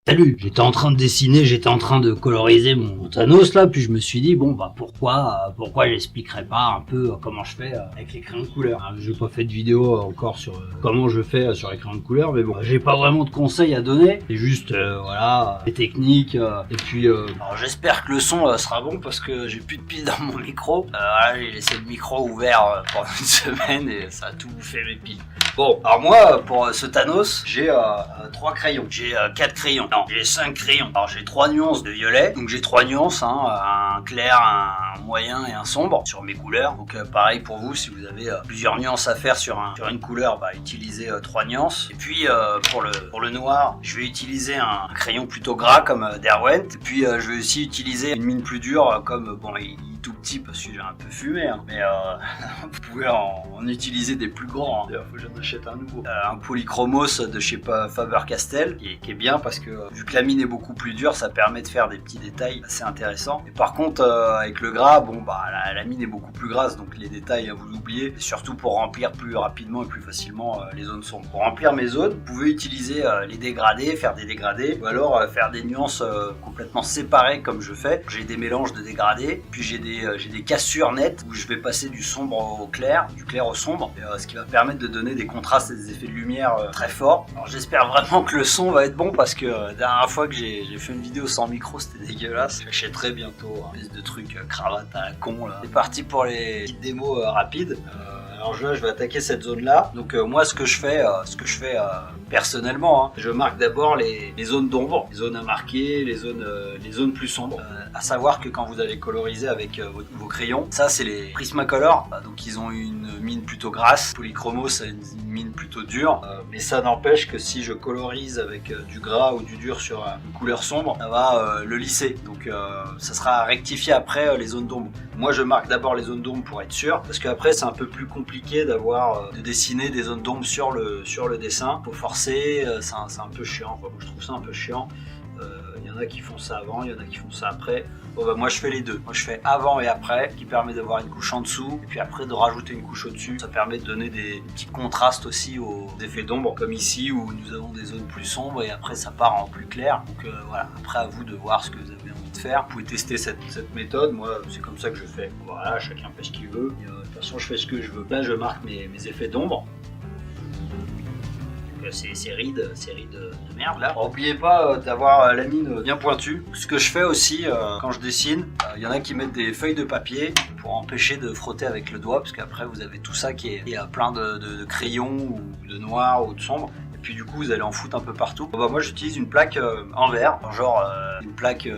Salut, j'étais en train de dessiner, j'étais en train de coloriser mon Thanos là, puis je me suis dit bon bah pourquoi j'expliquerais pas un peu comment je fais avec les crayons de couleur. J'ai pas fait de vidéo encore sur comment je fais sur les crayons de couleur, mais bon, j'ai pas vraiment de conseils à donner, c'est juste voilà, les techniques, et puis alors j'espère que le son sera bon parce que j'ai plus de piles dans mon micro. Voilà, j'ai laissé le micro ouvert pendant une semaine et ça a tout bouffé mes piles. Bon, alors moi pour ce Thanos, j'ai 3 crayons, j'ai 4 crayons. Non, j'ai 5 crayons. Alors j'ai 3 nuances de violet, donc j'ai 3 nuances, un clair, un moyen et un sombre sur mes couleurs. Donc pareil pour vous, si vous avez plusieurs nuances à faire sur une couleur, bah utilisez 3 nuances. Et puis pour le noir, je vais utiliser un crayon plutôt gras comme Derwent. Et puis je vais aussi utiliser une mine plus dure comme bon il est tout petit parce que j'ai un peu fumé, hein. Mais vous pouvez en utiliser des plus grands. D'ailleurs, faut que j'en achète un nouveau. Un polychromos de chez Faber-Castell qui est bien parce que vu que la mine est beaucoup plus dure, ça permet de faire des petits détails assez intéressants. Et par contre, avec le gras, bon bah la mine est beaucoup plus grasse, donc les détails vous oubliez. Et surtout pour remplir plus rapidement et plus facilement les zones sombres. Pour remplir mes zones, vous pouvez utiliser les dégradés, faire des dégradés, ou alors faire des nuances complètement séparées comme je fais. J'ai des mélanges de dégradés, puis j'ai des cassures nettes où je vais passer du sombre au clair, du clair au sombre, et, ce qui va permettre de donner des contrastes et des effets de lumière très forts. Alors j'espère vraiment que le son va être bon parce que la dernière fois que j'ai fait une vidéo sans micro, c'était dégueulasse. J'achèterai bientôt un espèce de truc cravate à la con là. C'est parti pour les petites démos rapides. Alors là, je vais attaquer cette zone-là. Donc moi, ce que je fais personnellement, hein, je marque d'abord les zones d'ombre, les zones à marquer, les zones plus sombres. À savoir que quand vous allez coloriser avec vos crayons, ça c'est les Prismacolor. Donc ils ont une mine plutôt grasse. Polychromos, c'est une mine plutôt dure. Mais ça n'empêche que si je colorise avec du gras ou du dur sur une couleur sombre, ça va le lisser. Donc ça sera rectifié après les zones d'ombre. Moi, je marque d'abord les zones d'ombre pour être sûr, parce qu'après c'est un peu plus compliqué de dessiner des zones d'ombre sur le dessin. Faut forcer, c'est un peu chiant. Enfin, moi, je trouve ça un peu chiant. Il y en a qui font ça avant, il y en a qui font ça après. Bon, bah, moi je fais les deux. Moi je fais avant et après, qui permet d'avoir une couche en dessous, et puis après de rajouter une couche au-dessus. Ça permet de donner des petits contrastes aussi aux effets d'ombre, comme ici où nous avons des zones plus sombres et après ça part en plus clair. Donc voilà, après à vous de voir ce que vous avez envie de faire. Vous pouvez tester cette méthode. Moi c'est comme ça que je fais. Voilà, chacun fait ce qu'il veut. Et, de toute façon je fais ce que je veux. Là je marque mes effets d'ombre. Ces rides de merde là. N'oubliez pas d'avoir la mine bien pointue. Ce que je fais aussi quand je dessine, il y en a qui mettent des feuilles de papier pour empêcher de frotter avec le doigt, parce qu'après vous avez tout ça qui est plein de crayons ou de noir ou de sombre. Et puis du coup vous allez en foutre un peu partout. Bon, bah, moi j'utilise une plaque en verre, genre une plaque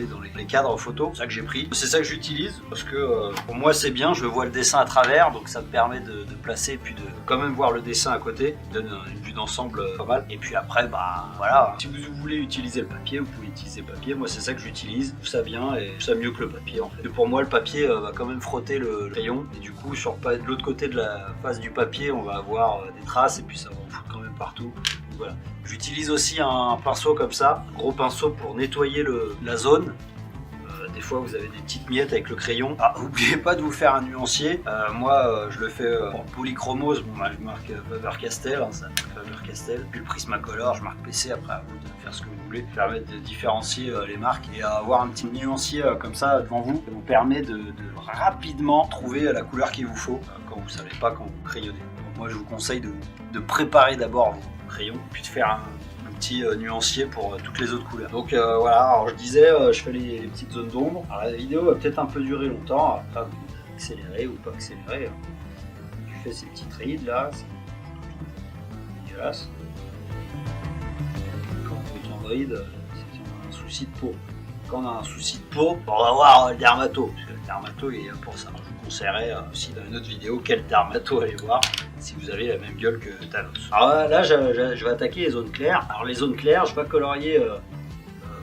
dans les cadres photos, c'est ça que j'ai pris, c'est ça que j'utilise parce que pour moi c'est bien, je vois le dessin à travers, donc ça me permet de placer et puis de quand même voir le dessin à côté, donne une vue d'ensemble pas mal. Et puis après bah voilà, si vous voulez utiliser le papier, vous pouvez utiliser le papier. Moi c'est ça que j'utilise, tout ça bien et tout ça mieux que le papier en fait. Et pour moi le papier va quand même frotter le crayon, et du coup sur de l'autre côté de la face du papier on va avoir des traces et puis ça va en foutre quand même partout. Voilà. J'utilise aussi un pinceau comme ça, un gros pinceau pour nettoyer la zone. Des fois vous avez des petites miettes avec le crayon. N'oubliez pas de vous faire un nuancier. Moi je le fais en polychromos. Bon, je marque Faber-Castell, ça Faber-Castell. Puis le Prismacolor, je marque PC. Après à vous de faire ce que vous voulez. Ça permet de différencier les marques et avoir un petit nuancier comme ça devant vous. Ça vous permet de rapidement trouver la couleur qu'il vous faut quand vous ne savez pas quand vous crayonnez. Donc, moi je vous conseille de préparer d'abord vos crayons, puis de faire un petit nuancier pour toutes les autres couleurs. Donc voilà, alors je disais, je fais les petites zones d'ombre. Alors la vidéo va peut-être un peu durer longtemps, après vous pouvez accélérer ou pas accélérer. Je fais ces petites rides là, c'est dégueulasse. Quand on est en ride, c'est qu'on a un souci de peau. Quand on a un souci de peau, on va voir le dermato, parce que le dermato il est pour ça. Je vous conseillerais aussi dans une autre vidéo quel dermato aller voir si vous avez la même gueule que Thanos. Alors là je vais attaquer les zones claires. Alors les zones claires, je vais colorier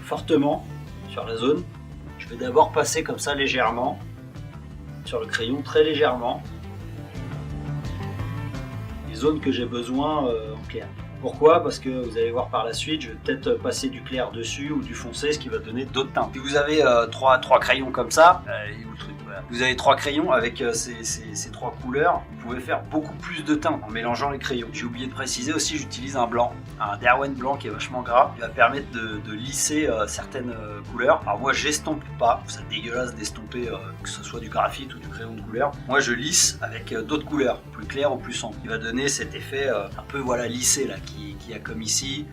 fortement sur la zone. Je vais d'abord passer comme ça légèrement sur le crayon, très légèrement, les zones que j'ai besoin en clair. Pourquoi? Parce que vous allez voir par la suite, je vais peut-être passer du clair dessus ou du foncé, ce qui va donner d'autres teintes. Si vous avez trois crayons comme ça, vous avez 3 crayons avec ces 3 couleurs, vous pouvez faire beaucoup plus de teint en mélangeant les crayons. J'ai oublié de préciser aussi, j'utilise un blanc, un Derwent blanc qui est vachement gras, qui va permettre de lisser certaines couleurs. Alors moi j'estompe pas, c'est dégueulasse d'estomper que ce soit du graphite ou du crayon de couleur. Moi je lisse avec d'autres couleurs, plus claires ou plus sombres, qui va donner cet effet un peu lissé là, qui a comme ici,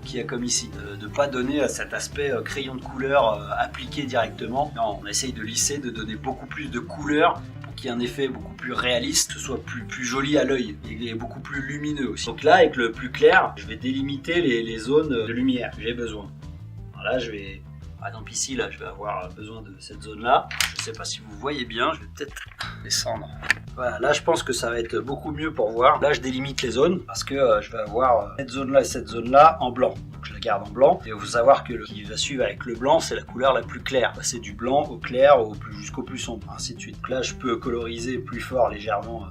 de pas donner cet aspect crayon de couleur appliqué directement. Non, on essaye de lisser, de donner beaucoup plus de couleurs pour qu'il y ait un effet beaucoup plus réaliste, que ce soit plus joli à l'œil et beaucoup plus lumineux aussi. Donc là, avec le plus clair, je vais délimiter les zones de lumière que j'ai besoin. Alors là, je vais, par exemple ici, là, je vais avoir besoin de cette zone-là. Je sais pas si vous voyez bien, je vais peut-être descendre. Voilà, là je pense que ça va être beaucoup mieux pour voir. Là je délimite les zones parce que je vais avoir cette zone-là et cette zone-là en blanc. Donc je la garde en blanc. Et il faut savoir que ce qui va suivre avec le blanc, c'est la couleur la plus claire. C'est du blanc au clair jusqu'au plus sombre, ainsi de suite. Donc là je peux coloriser plus fort légèrement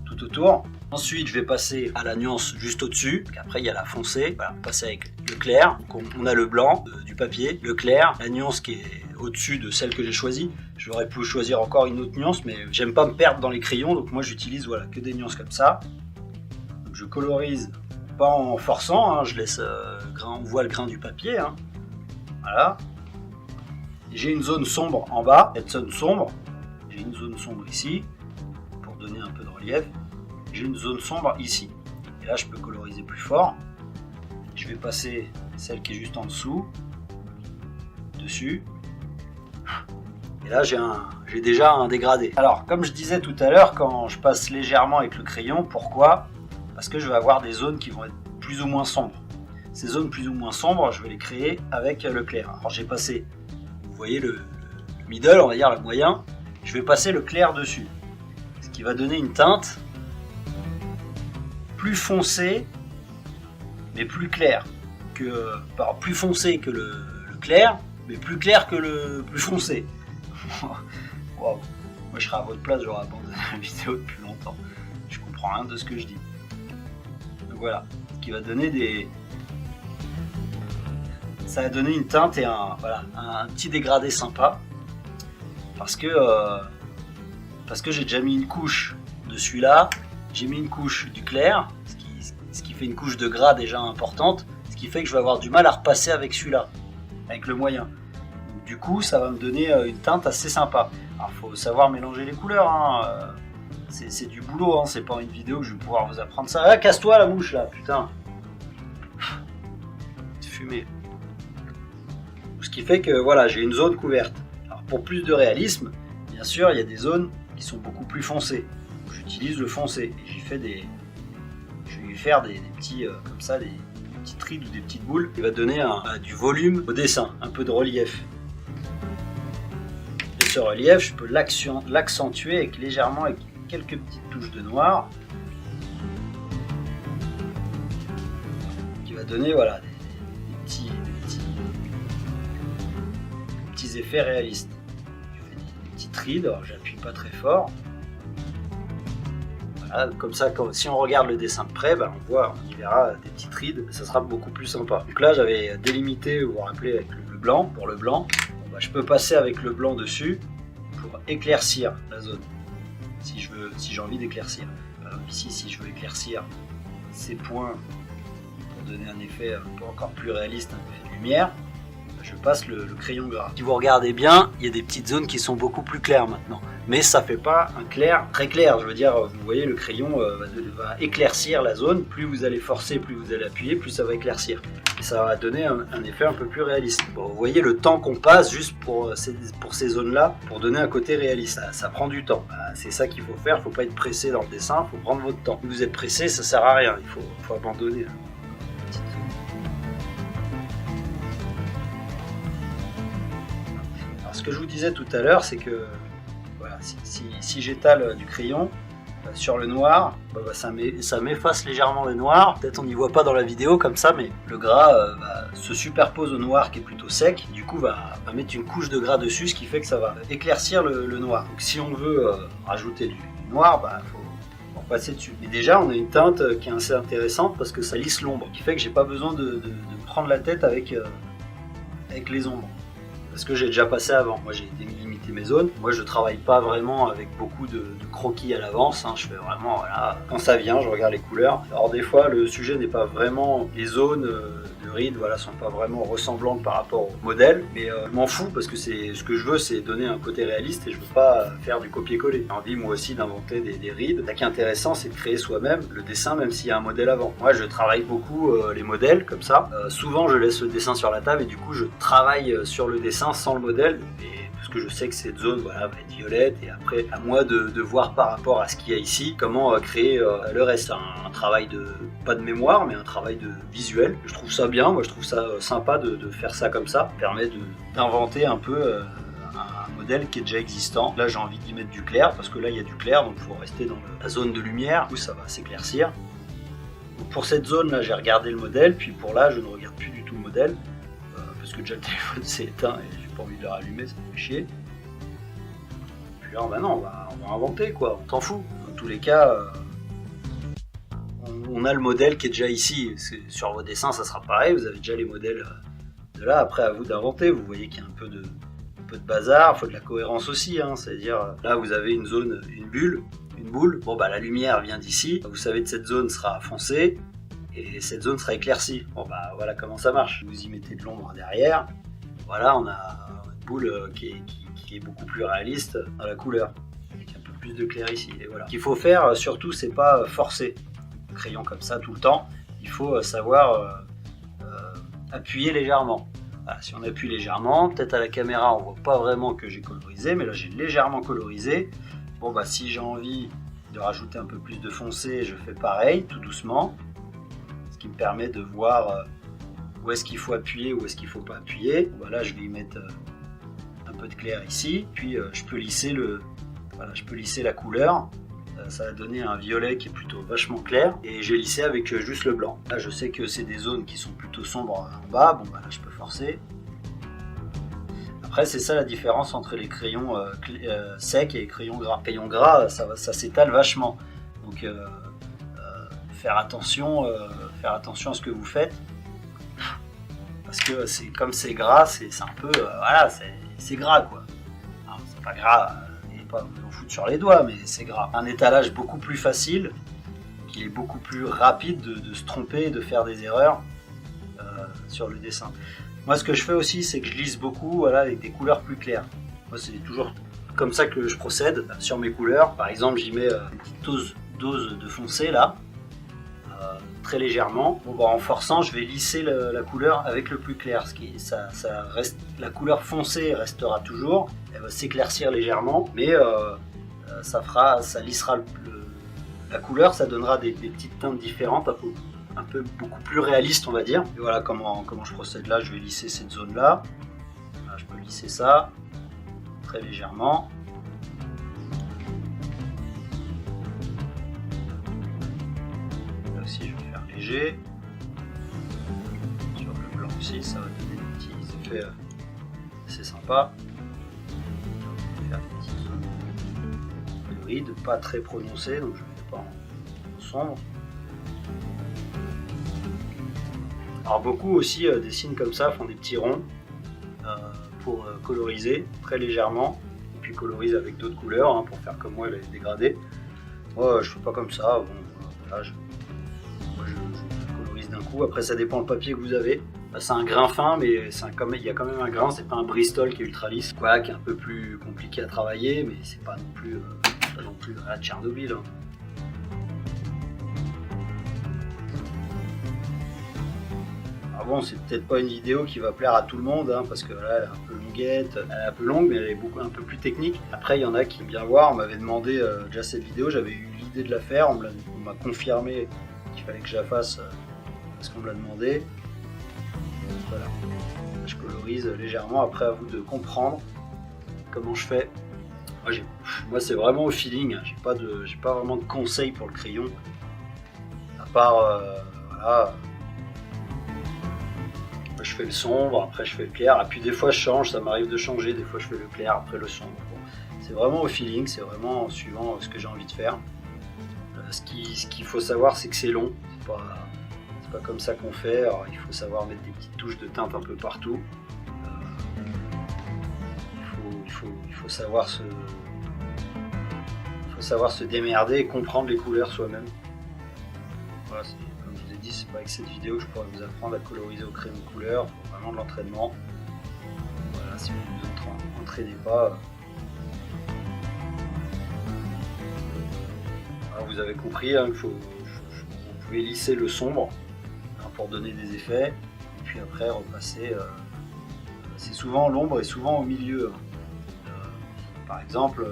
tout autour. Ensuite, je vais passer à la nuance juste au-dessus. Après, il y a la foncée. Voilà, on passe avec le clair. Donc, on a le blanc du papier, le clair, la nuance qui est au-dessus de celle que j'ai choisie. J'aurais pu choisir encore une autre nuance, mais j'aime pas me perdre dans les crayons. Donc, moi, j'utilise que des nuances comme ça. Donc, je colorise pas en forçant. Hein, je laisse on voit le grain du papier. Hein. Voilà. J'ai une zone sombre en bas. Cette zone sombre. J'ai une zone sombre ici pour donner un peu de relief. J'ai une zone sombre ici. Et là, je peux coloriser plus fort. Je vais passer celle qui est juste en dessous, dessus. Et là, j'ai déjà un dégradé. Alors, comme je disais tout à l'heure, quand je passe légèrement avec le crayon, pourquoi ? Parce que je vais avoir des zones qui vont être plus ou moins sombres. Ces zones plus ou moins sombres, je vais les créer avec le clair. Alors, j'ai passé, vous voyez le middle, on va dire le moyen. Je vais passer le clair dessus. Ce qui va donner une teinte plus foncé mais plus clair plus foncé que le clair mais plus clair que le plus foncé. Wow. Moi je serais à votre place, j'aurais abandonné la vidéo depuis longtemps, je comprends rien de ce que je dis. Donc voilà, ce qui va donner ça va donner une teinte et un petit dégradé sympa parce que j'ai déjà mis une couche de celui-là. J'ai mis une couche du clair, ce qui fait une couche de gras déjà importante, ce qui fait que je vais avoir du mal à repasser avec celui-là, avec le moyen. Donc, du coup, ça va me donner une teinte assez sympa. Alors, il faut savoir mélanger les couleurs, hein. C'est du boulot, hein. C'est pas une vidéo que je vais pouvoir vous apprendre ça. Ah, casse-toi la mouche là, putain. Fumée. Ce qui fait que voilà, j'ai une zone couverte. Alors, pour plus de réalisme, bien sûr, il y a des zones qui sont beaucoup plus foncées. J'utilise le foncé et je vais faire des petits comme ça, des petites rides ou des petites boules qui va donner du volume au dessin, un peu de relief. Et ce relief, je peux l'accentuer avec quelques petites touches de noir qui va donner des petits effets réalistes. Je fais des petites rides, alors j'appuie pas très fort. Comme ça, si on regarde le dessin de près, on y verra des petites rides, ça sera beaucoup plus sympa. Donc là, j'avais délimité, vous vous rappelez, avec le blanc, pour le blanc. Je peux passer avec le blanc dessus pour éclaircir la zone, si j'ai envie d'éclaircir. Ici, si je veux éclaircir ces points pour donner un effet encore plus réaliste, un effet de lumière, je passe le crayon gras. Si vous regardez bien, il y a des petites zones qui sont beaucoup plus claires maintenant. Mais ça fait pas un clair très clair. Je veux dire, vous voyez, le crayon va éclaircir la zone. Plus vous allez forcer, plus vous allez appuyer, plus ça va éclaircir. Et ça va donner un effet un peu plus réaliste. Bon, vous voyez le temps qu'on passe juste pour ces zones-là, pour donner un côté réaliste. Ça prend du temps. C'est ça qu'il faut faire. Il ne faut pas être pressé dans le dessin. Il faut prendre votre temps. Si vous êtes pressé, ça sert à rien. Il faut abandonner. Alors, ce que je vous disais tout à l'heure, c'est que si j'étale du crayon sur le noir, ça m'efface légèrement le noir. Peut-être on n'y voit pas dans la vidéo comme ça, mais le gras se superpose au noir qui est plutôt sec. Du coup, va mettre une couche de gras dessus, ce qui fait que ça va éclaircir le noir. Donc si on veut rajouter du noir, faut passer dessus. Mais déjà, on a une teinte qui est assez intéressante parce que ça lisse l'ombre, qui fait que j'ai pas besoin de me prendre la tête avec les ombres. parce que j'ai déjà passé avant. Moi j'ai délimité mes zones. Moi je travaille pas vraiment avec beaucoup de croquis à l'avance, hein. Je fais vraiment, voilà, quand ça vient, je regarde les couleurs. Alors des fois le sujet n'est pas vraiment, les zones de ride, voilà, sont pas vraiment ressemblantes par rapport au modèle, mais je m'en fous parce que c'est ce que je veux, c'est donner un côté réaliste et je veux pas faire du copier-coller. J'ai envie moi aussi d'inventer des rides. Ce qui est intéressant, c'est de créer soi-même le dessin, même s'il y a un modèle avant. Moi je travaille beaucoup les modèles comme ça. Souvent je laisse le dessin sur la table et du coup je travaille sur le dessin sans le modèle, parce que je sais que cette zone, voilà, va être violette, et après à moi de voir par rapport à ce qu'il y a ici comment créer le reste. Un travail pas de mémoire, mais un travail de visuel. Je trouve ça bien, moi je trouve ça sympa de faire ça comme ça. Ça permet d'inventer un peu un modèle qui est déjà existant. Là j'ai envie d'y mettre du clair parce que là il y a du clair, donc il faut rester dans la zone de lumière où ça va s'éclaircir. Pour cette zone là j'ai regardé le modèle, puis pour là je ne regarde plus du tout le modèle parce que déjà le téléphone s'est éteint et j'ai pas envie de le rallumer, ça me fait chier. Puis là bah non, on va inventer quoi, on t'en fout. Dans tous les cas on a le modèle qui est déjà ici. Sur vos dessins ça sera pareil, vous avez déjà les modèles de là, après à vous d'inventer. Vous voyez qu'il y a un peu de bazar, il faut de la cohérence aussi, hein. C'est-à-dire là vous avez une zone, une boule, bon bah la lumière vient d'ici, vous savez que cette zone sera foncée et cette zone sera éclaircie. Bon bah voilà comment ça marche. Vous y mettez de l'ombre derrière, voilà, on a une boule qui est beaucoup plus réaliste dans la couleur, avec un peu plus de clair ici, et voilà. Ce qu'il faut faire surtout, c'est pas forcer le crayon comme ça tout le temps, il faut savoir appuyer légèrement. Voilà, si on appuie légèrement, peut-être à la caméra on voit pas vraiment que j'ai colorisé, mais là j'ai légèrement colorisé. Bon bah si j'ai envie de rajouter un peu plus de foncé, je fais pareil, tout doucement, ce qui me permet de voir où est-ce qu'il faut appuyer, où est-ce qu'il faut pas appuyer. Voilà, je vais y mettre un peu de clair ici, puis je peux lisser la couleur. Ça va donner un violet qui est plutôt vachement clair, et j'ai lissé avec juste le blanc. Là je sais que c'est des zones qui sont plutôt sombres en bas, bon bah là je peux forcer. Après c'est ça la différence entre les crayons secs et les crayons gras. Les crayons gras ça s'étale vachement, donc faire attention à ce que vous faites, parce que comme c'est gras, c'est un peu voilà, c'est gras quoi. Alors, c'est pas gras, pas vous en foutre sur les doigts, mais c'est gras. Un étalage beaucoup plus facile, qui est beaucoup plus rapide de se tromper et de faire des erreurs sur le dessin. Moi ce que je fais aussi, c'est que je lisse beaucoup, voilà, avec des couleurs plus claires. Moi c'est toujours comme ça que je procède sur mes couleurs. Par exemple j'y mets une petite dose de foncé là, très légèrement. Bon, bah, en forçant je vais lisser la couleur avec le plus clair, ça reste, la couleur foncée restera toujours, elle va s'éclaircir légèrement, mais ça lissera la couleur, ça donnera des petites teintes différentes, un peu beaucoup plus réalistes on va dire. Et voilà comment je procède là, je vais lisser cette zone là, je peux lisser ça très légèrement. Là aussi je vais faire léger, sur le blanc aussi ça va donner des petits effets assez sympas. Faire des petites zones de rides, pas très prononcées, donc je ne mets pas en sombre. Alors beaucoup aussi dessinent comme ça, font des petits ronds pour coloriser très légèrement, et puis colorisent avec d'autres couleurs pour faire comme moi les dégradés. Moi je fais pas comme ça, bon, voilà, je colorise d'un coup. Après ça dépend le papier que vous avez. Là, c'est un grain fin, mais il y a quand même un grain, c'est pas un Bristol qui est ultra lisse, quoi, qui est un peu plus compliqué à travailler, mais c'est pas non plus à Tchernobyl. Alors bon, c'est peut-être pas une vidéo qui va plaire à tout le monde, parce que là elle est un peu longuette, elle est un peu longue, mais elle est un peu plus technique. Après il y en a qui aiment bien voir, on m'avait demandé déjà cette vidéo, j'avais eu l'idée de la faire, on m'a confirmé qu'il fallait que je la fasse parce qu'on me l'a demandé. Voilà, je colorise légèrement, après à vous de comprendre comment je fais. Moi c'est vraiment au feeling, j'ai pas vraiment de conseils pour le crayon, à part voilà, je fais le sombre, après je fais le clair, et puis des fois je change, ça m'arrive de changer, des fois je fais le clair, après le sombre. Bon, c'est vraiment au feeling, c'est vraiment suivant ce que j'ai envie de faire. Ce qu'il faut savoir, c'est que c'est long, c'est pas comme ça qu'on fait. Alors, il faut savoir mettre des petites touches de teinte un peu partout. il faut savoir se démerder et comprendre les couleurs soi-même. Voilà, comme je vous ai dit, c'est pas avec cette vidéo que je pourrais vous apprendre à coloriser au crayon de couleur, il faut vraiment de l'entraînement. Voilà, si vous ne vous entraînez pas, voilà, vous avez compris hein, vous pouvez lisser le sombre hein, pour donner des effets, et puis après repasser. C'est souvent l'ombre est souvent au milieu. Par exemple,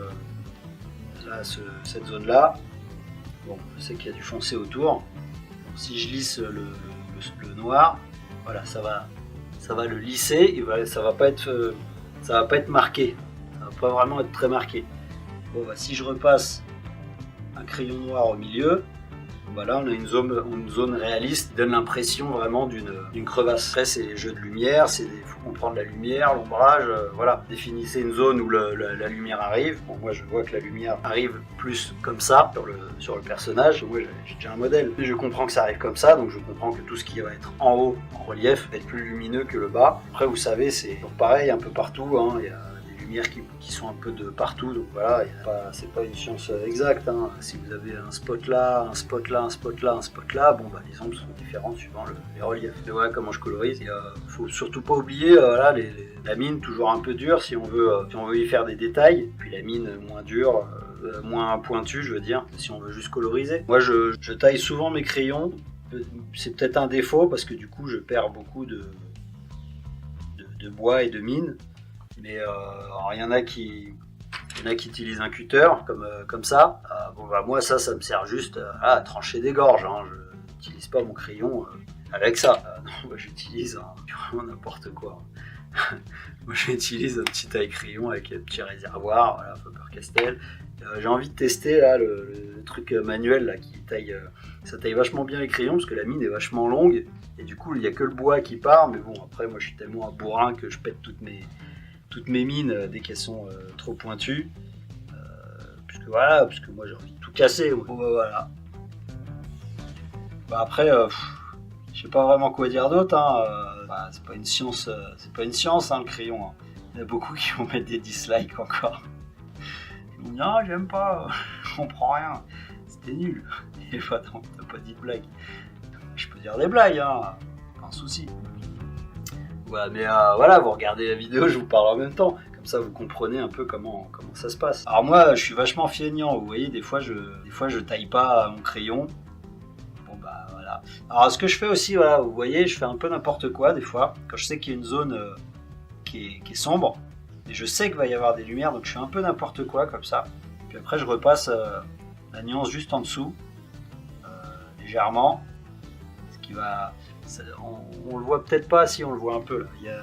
là, cette zone-là, bon, je sais qu'il y a du foncé autour. Donc, si je lisse le noir, voilà, ça va le lisser. Ça va pas être marqué. Ça va pas vraiment être très marqué. Bon, bah, si je repasse un crayon noir au milieu, bah là, on a une zone réaliste qui donne l'impression vraiment d'une crevasse. Après, c'est les jeux de lumière, il faut comprendre la lumière, l'ombrage, voilà. Définissez une zone où la lumière arrive. Bon, moi, je vois que la lumière arrive plus comme ça sur le personnage. Moi, j'ai déjà un modèle. Mais je comprends que ça arrive comme ça, donc je comprends que tout ce qui va être en haut, en relief, va être plus lumineux que le bas. Après, vous savez, c'est pareil un peu partout. Hein. Il y a lumières qui sont un peu de partout, donc voilà, c'est pas une science exacte. Hein. Si vous avez un spot là, un spot là, un spot là, un spot là, bon bah les ombres sont différentes suivant les reliefs. Et voilà comment je colorise. Faut surtout pas oublier voilà, la mine toujours un peu dure si on veut y faire des détails, puis la mine moins dure, moins pointue, je veux dire, si on veut juste coloriser. Moi je taille souvent mes crayons, c'est peut-être un défaut parce que du coup je perds beaucoup de bois et de mine. Mais il y en a qui utilisent un cutter comme ça. Bon bah moi ça me sert juste à trancher des gorges. Hein. Je n'utilise pas mon crayon avec ça. Non, moi j'utilise vraiment n'importe quoi. Moi j'utilise un petit taille-crayon avec un petit réservoir, voilà, Faber-Castell. J'ai envie de tester là le truc manuel là qui taille. Ça taille vachement bien les crayons parce que la mine est vachement longue et du coup il n'y a que le bois qui part. Mais bon après moi je suis tellement un bourrin que je pète toutes mes mines dès qu'elles sont trop pointues, puisque moi j'ai envie de tout casser. Bon, bah, voilà. Bah, après, je sais pas vraiment quoi dire d'autre. Hein. C'est pas une science, hein, le crayon. Hein. Il y en a beaucoup qui vont mettre des dislikes encore. Ils vont dire non, j'aime pas, je comprends rien. C'était nul. Et bah, non, t'as pas dit de blague. Je peux dire des blagues, hein, pas un souci. Voilà, mais voilà, vous regardez la vidéo, je vous parle en même temps, comme ça vous comprenez un peu comment ça se passe. Alors moi, je suis vachement feignant, vous voyez, des fois je taille pas mon crayon. Bon bah voilà. Alors ce que je fais aussi, voilà, vous voyez, je fais un peu n'importe quoi des fois, quand je sais qu'il y a une zone qui est sombre, et je sais qu'il va y avoir des lumières, donc je fais un peu n'importe quoi comme ça. Puis après je repasse la nuance juste en dessous, légèrement, ce qui va... On le voit peut-être pas, si on le voit un peu là.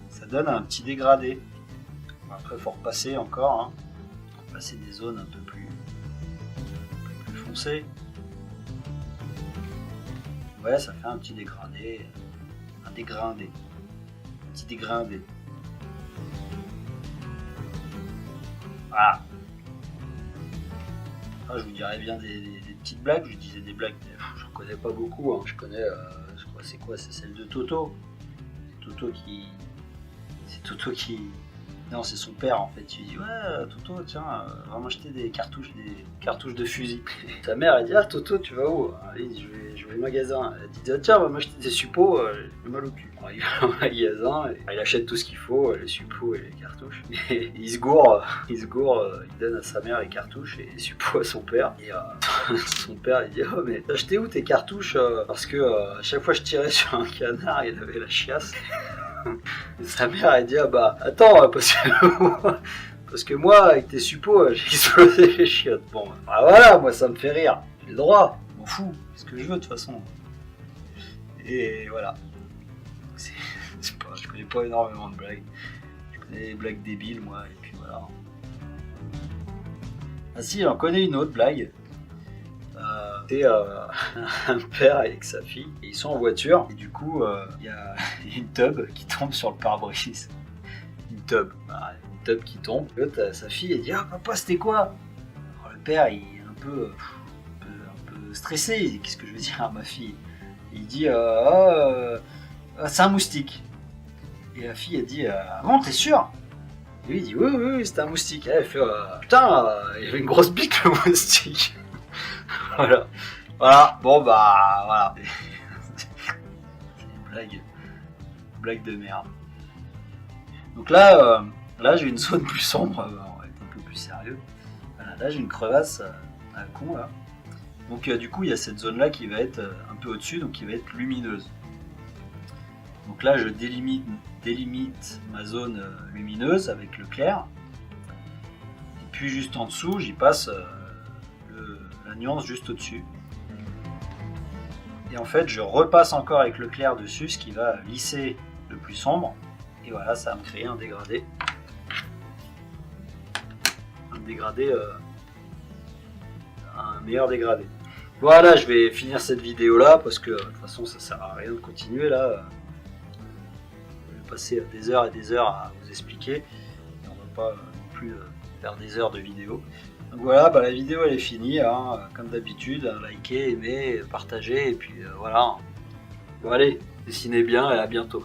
Ça donne un petit dégradé. Après il faut repasser encore, hein. Repasser des zones un peu plus foncées. Ouais, ça fait un petit dégradé, un petit dégradé. Voilà. Ah, je vous dirais bien des petites blagues. Je disais des blagues, mais j'en connais pas beaucoup. Hein. Je connais, c'est quoi? C'est celle de Toto. C'est Toto qui. Non, c'est son père en fait. Il dit ouais, Toto, tiens, va m'acheter des cartouches de fusil. Sa mère elle dit ah Toto, tu vas où? Il dit je vais au magasin. Elle dit tiens, va m'acheter des suppos, j'ai mal au cul. Alors, il va au magasin, et il achète tout ce qu'il faut, les suppos et les cartouches. Et il se gourre, il donne à sa mère les cartouches et les suppos à son père. Et son père il dit oh mais t'as acheté où tes cartouches? Parce que à chaque fois je tirais sur un canard, il avait la chiasse. Et sa mère elle dit ah bah attends parce que moi avec tes suppos j'ai explosé les chiottes. Bon bah voilà, moi ça me fait rire, j'ai le droit, je m'en fous, c'est ce que je veux de toute façon. Et voilà, je connais pas énormément de blagues, je connais des blagues débiles moi, et puis voilà. Ah si, j'en connais une autre blague. C'est un père avec sa fille, et ils sont en voiture, et du coup il y a une tub qui tombe sur le pare-brise. Une tub qui tombe. Et l'autre, sa fille elle dit ah papa c'était quoi? Alors, le père il est un peu stressé, il dit qu'est-ce que je veux dire à ma fille? Et il dit c'est un moustique. Et la fille elle dit ah bon t'es sûr? Lui il dit oui, oui, oui, c'était un moustique. Elle fait putain, il avait une grosse bite le moustique. Voilà. Voilà, bon bah voilà. C'est une blague de merde. Donc là, là j'ai une zone plus sombre, on va être un peu plus sérieux. Voilà, là j'ai une crevasse à la con là. Donc du coup il y a cette zone là qui va être un peu au-dessus, donc qui va être lumineuse. Donc là je délimite ma zone lumineuse avec le clair. Et puis juste en dessous j'y passe la nuance juste au-dessus. Et en fait je repasse encore avec le clair dessus, ce qui va lisser le plus sombre. Et voilà, ça va me créer un dégradé. Un meilleur dégradé. Voilà, je vais finir cette vidéo là parce que de toute façon ça sert à rien de continuer là. Je vais passer des heures et des heures à vous expliquer. Et on va pas non plus faire des heures de vidéo. Donc voilà, bah, la vidéo elle est finie, hein, comme d'habitude. Likez, aimez, partagez et puis voilà. Bon allez, dessinez bien et à bientôt.